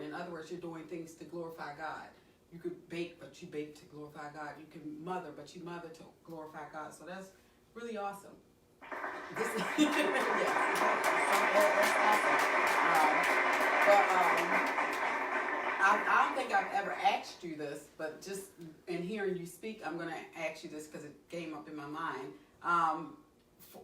Lord. In other words, you're doing things to glorify God. You could bake, but you bake to glorify God. You can mother, but you mother to glorify God. So that's really awesome. This is, that's awesome. I don't think I've ever asked you this, but just in hearing you speak, I'm going to ask you this because it came up in my mind.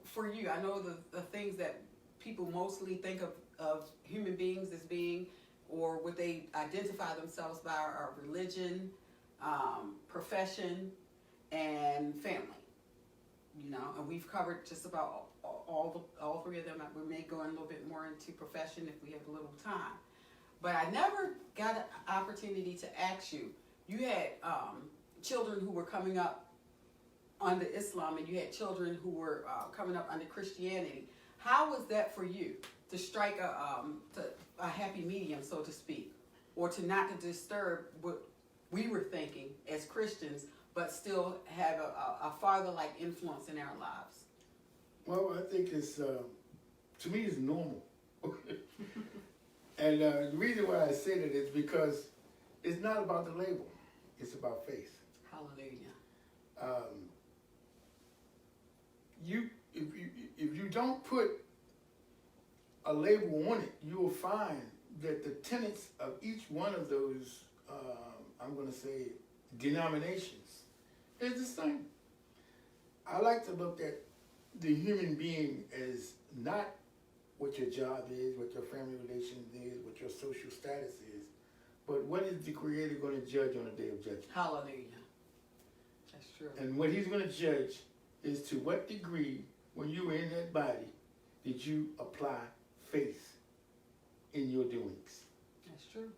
For you, I know the things that people mostly think of human beings as being, or what they identify themselves by, are religion, profession, and family. You know, and we've covered just about all three of them. We may go in a little bit more into profession if we have a little time. But I never got an opportunity to ask you. You had children who were coming up under Islam, and you had children who were coming up under Christianity. How was that for you to strike a happy medium, so to speak, or to not to disturb what we were thinking as Christians, but still have a father-like influence in our lives? Well, I think it's, to me, it's normal. And the reason why I say that is because it's not about the label. It's about faith. Hallelujah. If you don't put a label on it, you will find that the tenets of each one of those, I'm going to say, denominations is the same. I like to look at the human being as not what your job is, what your family relations is, what your social status is, but what is the Creator going to judge on the day of judgment? Hallelujah. That's true. And what He's going to judge is to what degree, when you were in that body, did you apply faith in your doings? That's true.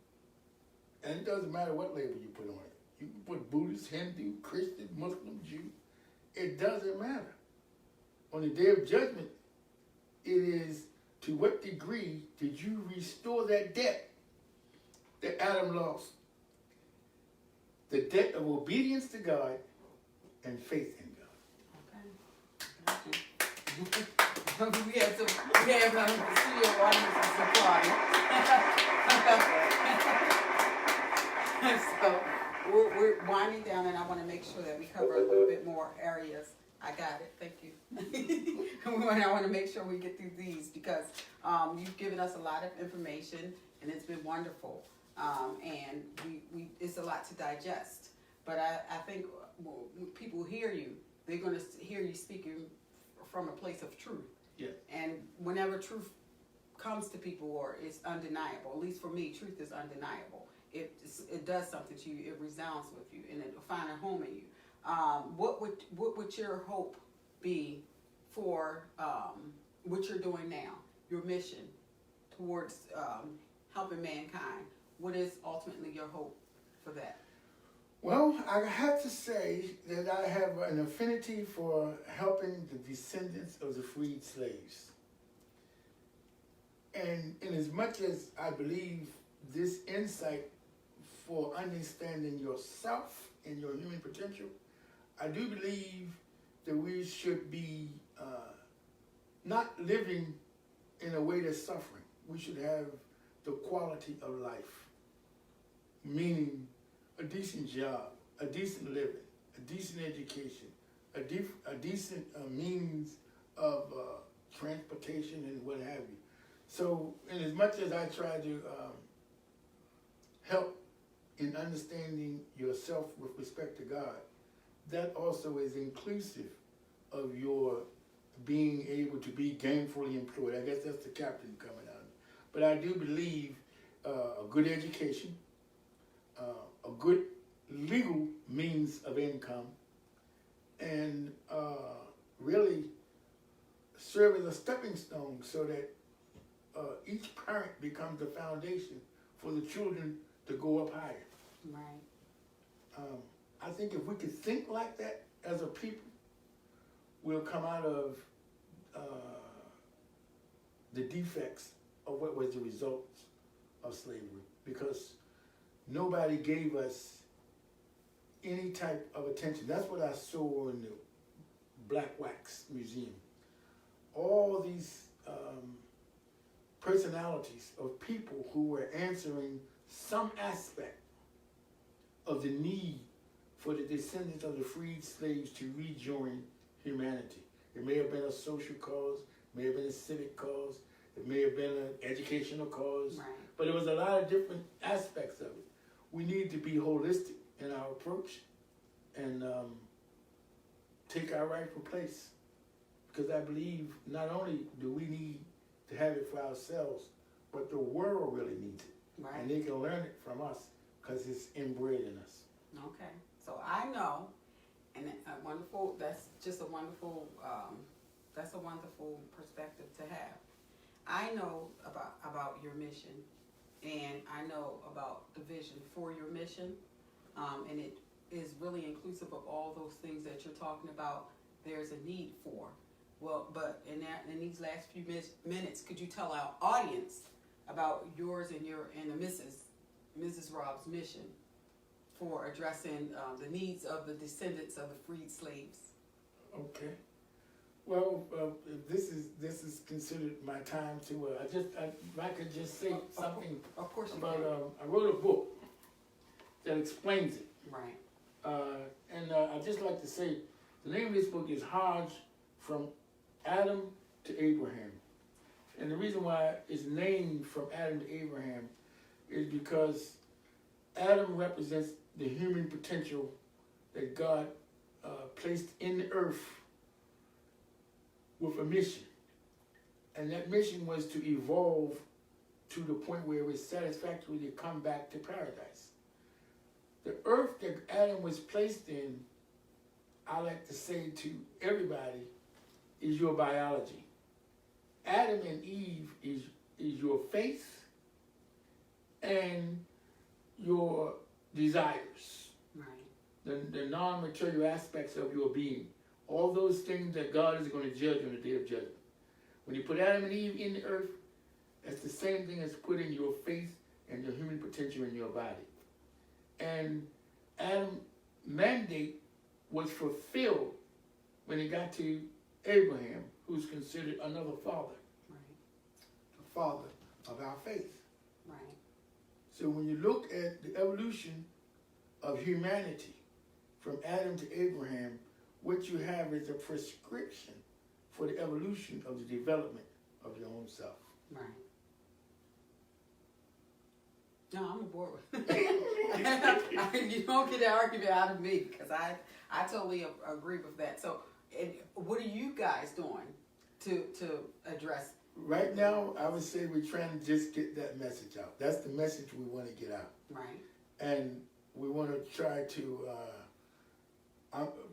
And it doesn't matter what label you put on it. You can put Buddhist, Hindu, Christian, Muslim, Jew. It doesn't matter. On the day of judgment, it is to what degree did you restore that debt that Adam lost? The debt of obedience to God and faith in God. Okay. we have studio audience applauding. So we're winding down, and I want to make sure that we cover a little bit more areas. I got it. Thank you. I want to make sure we get through these because you've given us a lot of information, and it's been wonderful. And we it's a lot to digest. But I think when people hear you, they're going to hear you speaking from a place of truth. Yeah. And whenever truth comes to people, or it's undeniable, at least for me, truth is undeniable. It does something to you. It resounds with you, and it'll find a home in you. What would your hope be for what you're doing now, your mission towards helping mankind? What is ultimately your hope for that? Well, I have to say that I have an affinity for helping the descendants of the freed slaves. And in as much as I believe this insight for understanding yourself and your human potential, I do believe that we should be not living in a way that's suffering. We should have the quality of life, meaning a decent job, a decent living, a decent education, a decent means of transportation and what have you. So, in as much as I try to help in understanding yourself with respect to God, that also is inclusive of your being able to be gainfully employed. I guess that's the captain coming out. But I do believe a good education, a good legal means of income, and really serve as a stepping stone so that each parent becomes the foundation for the children to go up higher. Right. I think if we could think like that as a people, we'll come out of the defects of what was the results of slavery, because nobody gave us any type of attention. That's what I saw in the Black Wax Museum. All these personalities of people who were answering some aspect of the need for the descendants of the freed slaves to rejoin humanity. It may have been a social cause, may have been a civic cause, it may have been an educational cause, Right. but there was a lot of different aspects of it. We need to be holistic in our approach and take our rightful place. Because I believe not only do we need to have it for ourselves, but the world really needs it. Right. And they can learn it from us because it's inbred in us. Okay. So I know, and that's just a wonderful, that's a wonderful perspective to have. I know about your mission, and I know about the vision for your mission, and it is really inclusive of all those things that you're talking about. There's a need for. Well, but in these last few minutes, could you tell our audience about yours and the Mrs. Rabb's mission for addressing the needs of the descendants of the freed slaves? Okay. Well, this is considered my time to. If I could just say something Of course you about. can. I wrote a book that explains it, Right. and I'd just like to say the name of this book is Hajj from Adam to Abraham, and the reason why it's named from Adam to Abraham is because Adam represents the human potential that God placed in the earth with a mission. And that mission was to evolve to the point where it was satisfactory to come back to paradise. The earth that Adam was placed in, I like to say to everybody, is your biology. Adam and Eve is your faith and your desires, Right. the non-material aspects of your being. All those things that God is going to judge on the day of judgment. When you put Adam and Eve in the earth, that's the same thing as putting your faith and your human potential in your body. And Adam's mandate was fulfilled when it got to Abraham, who's considered another father. Right. The father of our faith. Right. So when you look at the evolution of humanity from Adam to Abraham, what you have is a prescription for the evolution of the development of your own self. Right. No, I'm aboard with it. You don't get that argument out of me because I totally agree with that. So, what are you guys doing to address? Right now, I would say we're trying to just get that message out. That's the message we want to get out. Right. And we want to try to,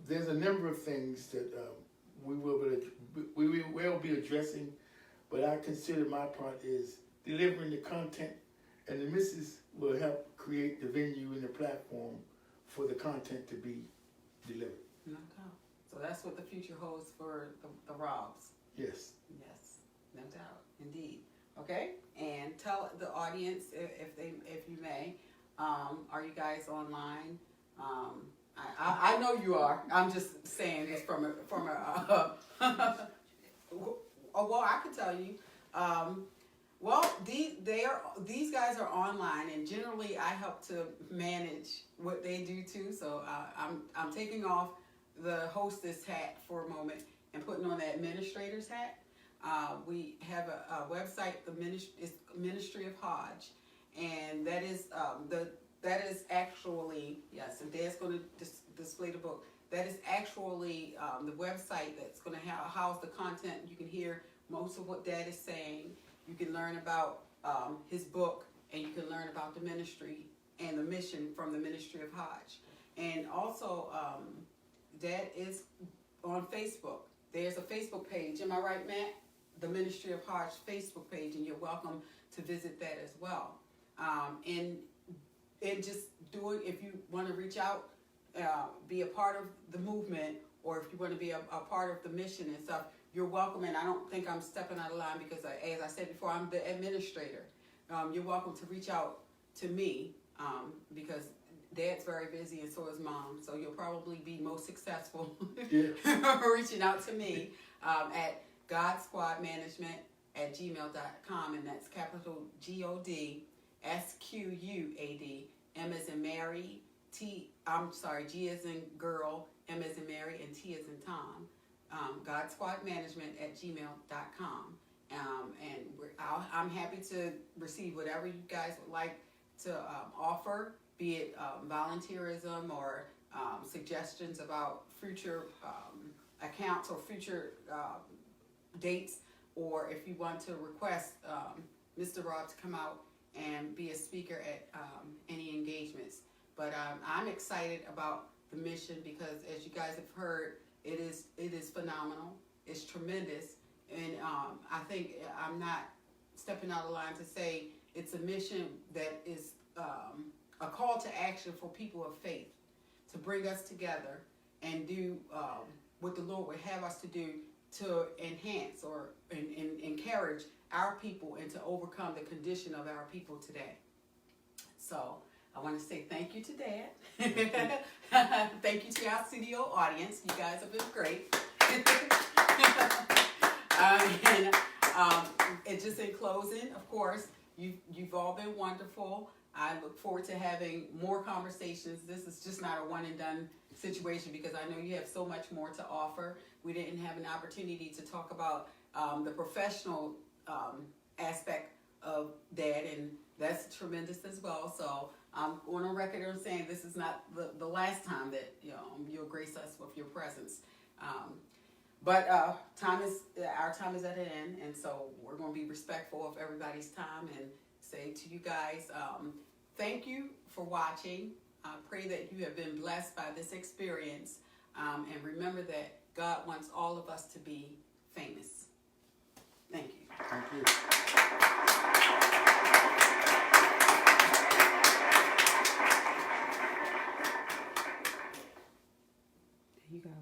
there's a number of things that we will be addressing, but I consider my part is delivering the content, and the missus will help create the venue and the platform for the content to be delivered. Okay. So that's what the future holds for the Rabbs. Yes. Yes, no doubt, indeed. Okay, and tell the audience if you may, are you guys online? I know you are. I'm just saying this from a well, I can tell you. Well, these guys are online, and generally I help to manage what they do too. So I'm taking off the hostess hat for a moment and putting on the administrator's hat. We have a website, it's Ministry of Hajj, and that is actually, yes, and Dad's going to display the book. That is actually the website that's going to house the content. You can hear most of what Dad is saying. You can learn about his book, and you can learn about the ministry and the mission from the Ministry of Hajj. And also, Dad is on Facebook. There's a Facebook page. Am I right, Matt? The Ministry of Hajj Facebook page, and you're welcome to visit that as well. And just do it if you want to reach out, be a part of the movement, or if you want to be a part of the mission and stuff, you're welcome. And I don't think I'm stepping out of line because, as I said before, I'm the administrator. You're welcome to reach out to me because Dad's very busy and so is Mom. So you'll probably be most successful reaching out to me at godsquadmanagement@gmail.com, and that's capital God SQUAD, M as in Mary, G as in girl, M as in Mary, and T as in Tom. GodSquadManagement@gmail.com. And I'm happy to receive whatever you guys would like to offer, be it volunteerism or suggestions about future accounts or future dates, or if you want to request Mr. Rabb to come out and be a speaker at any engagements. But I'm excited about the mission because, as you guys have heard, it is phenomenal. It's tremendous, and I think I'm not stepping out of line to say it's a mission that is a call to action for people of faith to bring us together and do what the Lord would have us to do to enhance or encourage our people and to overcome the condition of our people today. So I want to say thank you to Dad. Thank you to our studio audience. You guys have been great. And just in closing, of course, you've all been wonderful. I look forward to having more conversations. This is just not a one and done situation because I know you have so much more to offer. We didn't have an opportunity to talk about the professional aspect of Dad, and that's tremendous as well. So I'm going on record on saying this is not the last time that you'll grace us with your presence. But our time is at an end, and so we're going to be respectful of everybody's time and say to you guys, thank you for watching. I pray that you have been blessed by this experience, and remember that God wants all of us to be famous. Thank you. Thank you. There you go.